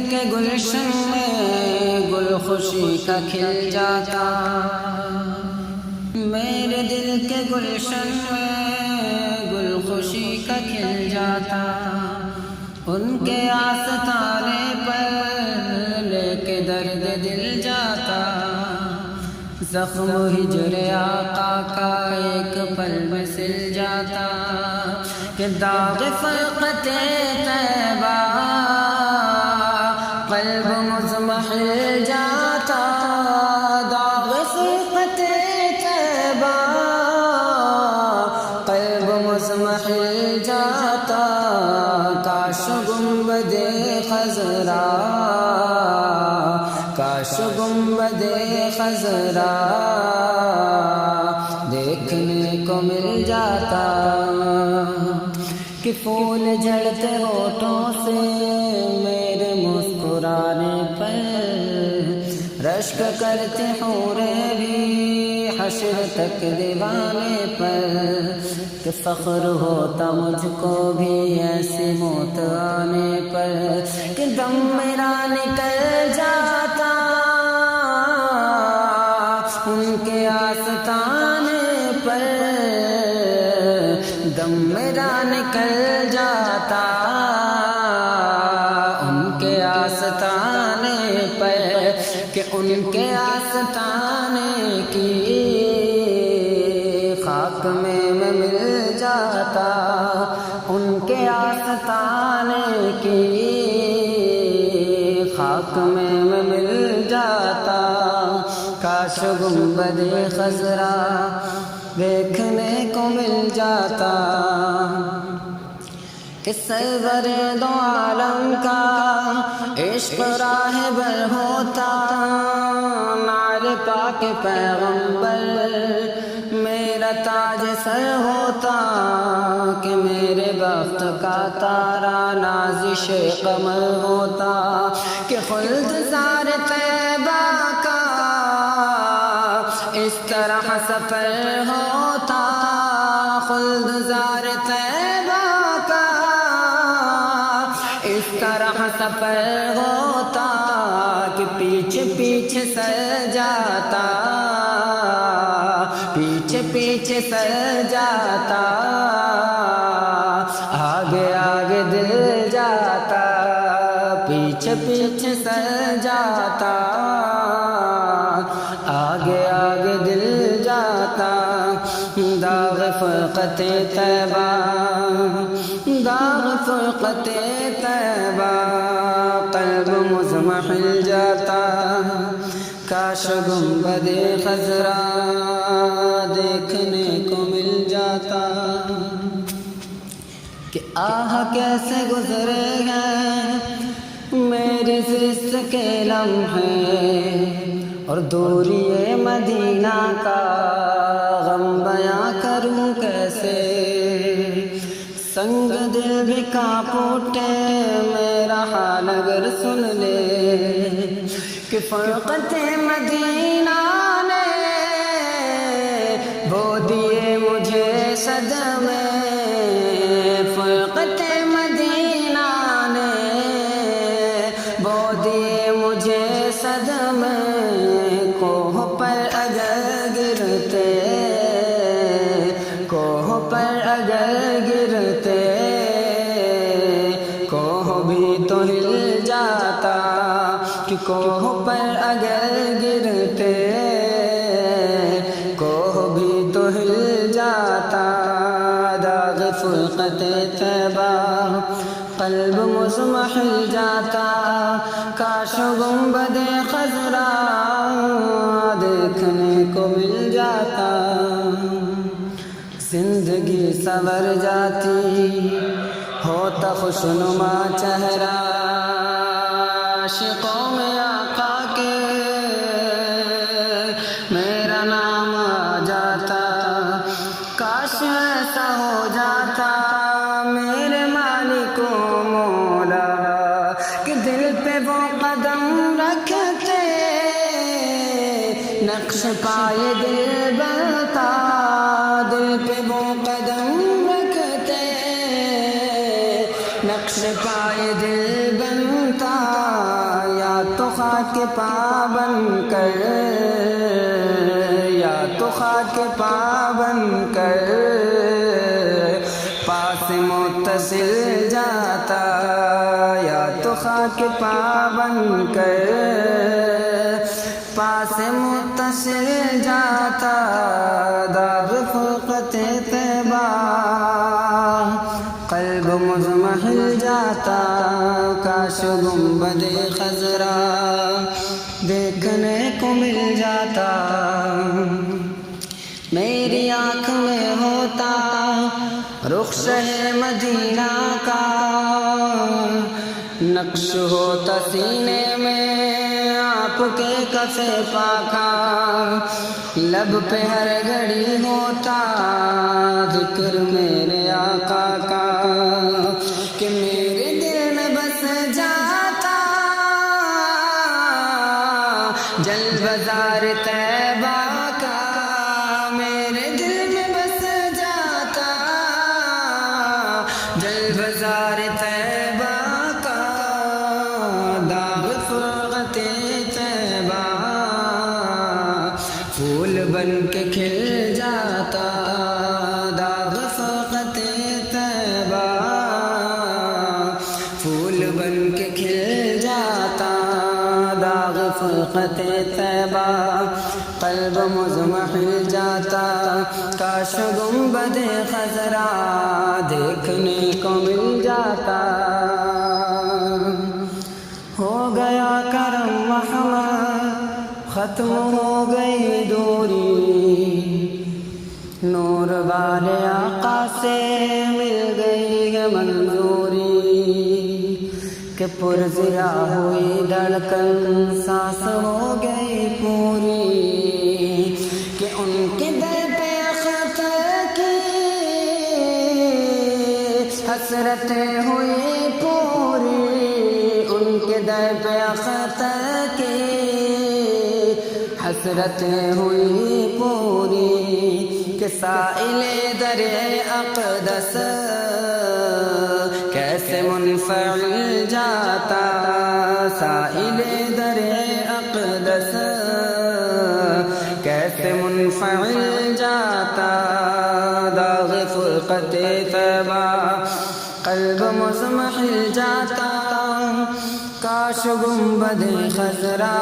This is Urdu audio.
کے گلشن میں گل خوشی کا کھل جاتا، میرے دل کے گلشن میں گل خوشی کا کھل جاتا، ان کے آستانے پر لے کے درد دل جاتا، زخم ہجر آقا کا ایک پل میں سل جاتا، کہ داغ فرقت طیبہ قلب مضمحل جاتا، داغ فرقت طیبہ قلب مضمحل جاتا، کاش گنبد خضرا، کاش گنبد خضرا دیکھنے کو مل جاتا، کہ پھول جھڑتے ہونٹوں سے میرے مسکرانے پر، رشک کرتے حوریں بھی حشر تک دیوانے پر، کہ فخر ہوتا مجھ کو بھی ایسی موت آنے پر، کہ دم میرا نکل جاتا ان کے آستانے پر، دم میرا نکل جاتا ان کے آستانے پر، کہ ان کے آستانے کی خاک میں مل جاتا، ان کے آستانے کی خاک میں مل جاتا، کاش گنبد خضرا دیکھنے کو مل جاتا، کہ سرور دو عالم کا عشق راہبر ہوتا، نعل پاک پیغمبر میرا تاج سر ہوتا، کہ میرے بخت کا تارا نازش قمر ہوتا، کہ خلد زار طیبہ کا اس طرح سفر ہوتا، خلد زار طیبہ کا اس طرح سفر ہوتا، کہ پیچھے پیچھے سر جاتا، پیچھے پیچھے سر جاتا، آگے آگے دل جاتا، پیچھے پیچھے سر جاتا، آگے آگے دل جاتا، داغ فرقت طیبہ، داغ فرقت طیبہ قلب مضمحل جاتا، کاش گنبد خضرا دیکھنے کو مل جاتا، کہ آہ کیسے گزرے ہیں میری زست کے لمحے، اور دوری مدینہ کا غم بیاں کروں کیسے، سنگ دل بھی کانپ اٹھے میرا حال اگر سن لے، کہ فرقت مدینہ نے وہ دیے مجھے صدمے، فرقت مدینہ نے وہ دیے مجھے صدمے، کوہ پر اگر گرتے، کوہ پر اگر گرتے، کوہ بھی تو ہل جاتا، کہ کوہ پر اگر گرتے، کوہ بھی تو ہل جاتا، داغ فرقت طیبہ قلب مضمحل جاتا، کاش گنبد خضرا دیکھنے کو مل جاتا، زندگی سنور جاتی ہوتا خوشنما چہرہ، عاشقوں میں آقا کے میرا نام آ جاتا، کاش ایسا ہو جاتا میرے مالک و مولا، کہ دل پہ وہ قدم رکھتے نقش پائے دل بنتا، دل پہ وہ قدم رکھتے نقش پائے دل بنتا، خاک پابند کر، یا تو خاک پابند کر، پاس متصل جاتا، یا تو خاک پابند کر، پاس متصل جاتا، داغ فرقت طیبہ قلب مضمحل جاتا، کاش گنبد خضرا دیکھنے کو مل جاتا، میری آنکھ میں ہوتا رخ شہ مدینہ کا، نقش ہوتا سینے میں آپ کے کف پاکا، لب پہ ہر گھڑی ہوتا ذکر میرے آقا کا، کہ میرے دل میں بس جاتا جل بازار طیبہ کا، میرے دل میں بس جاتا جل بازار طیبہ کا، داغ فرقت طیبہ پھول بن کے کھل جاتا، داغ فرقت طیبہ پھول بن کے کھل جاتا، داغ فرقت طیبہ قلب مضمحل جاتا، کاش گنبد خضرا دیکھنے کو مل جاتا، ہو گیا کرم محمد ختم ہو گئی دوری، نور والے آقا سے مل گئی ہے منظوری، کہ پرزیا ہوئی دھڑکن سانس ہو گئی پوری، کہ ان کے در پہ خط کی حسرتیں ہوئی پوری، ان کے در پہ خط کی حسرتیں ہوئی پوری، کہ سائل در اقدس کیسے منفعل جاتا، سائل در اقدس کیسے منفعل جاتا، داغ فرقت طیبہ قلب مضمحل جاتا، کاش گنبد خضرا